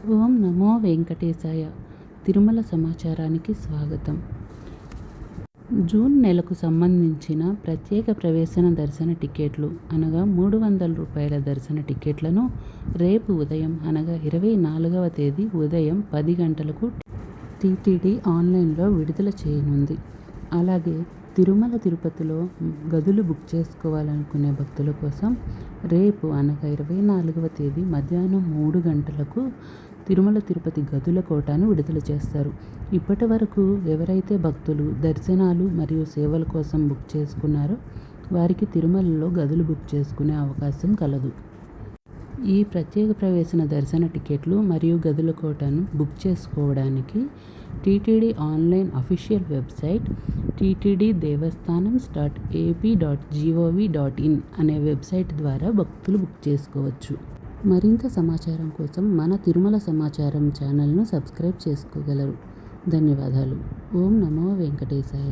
ఓం నమో వెంకటేశాయ. తిరుమల సమాచారానికి స్వాగతం. జూన్ నెలకు సంబంధించిన ప్రత్యేక ప్రవేశన దర్శన టికెట్లు అనగా 300 రూపాయల దర్శన టికెట్లను రేపు ఉదయం అనగా 24వ తేదీ ఉదయం 10 గంటలకు టీటీడీ ఆన్లైన్లో విడుదల చేయనుంది. అలాగే తిరుమల తిరుపతిలో గదులు బుక్ చేసుకోవాలనుకునే భక్తుల కోసం రేపు అనగా 24వ తేదీ మధ్యాహ్నం 3 గంటలకు తిరుమల తిరుపతి గదుల కోటాను విడుదల చేస్తారు. ఇప్పటి వరకు ఎవరైతే భక్తులు దర్శనాలు మరియు సేవల కోసం బుక్ చేసుకున్నారో వారికి తిరుమలలో గదులు బుక్ చేసుకునే అవకాశం కలదు. ఈ ప్రత్యేక ప్రవేశన దర్శన టికెట్లు మరియు గదుల కోటాను బుక్ చేసుకోవడానికి TTD online official website ttddevastanams.ap.gov.in అనే వెబ్సైట్ ద్వారా భక్తులు బుక్ చేసుకోవచ్చు. మరింత సమాచారం కోసం మన తిరుమల సమాచారం ఛానల్ను సబ్స్క్రైబ్ చేసుకోగలరు. ధన్యవాదాలు. ఓం నమో వెంకటేశాయ.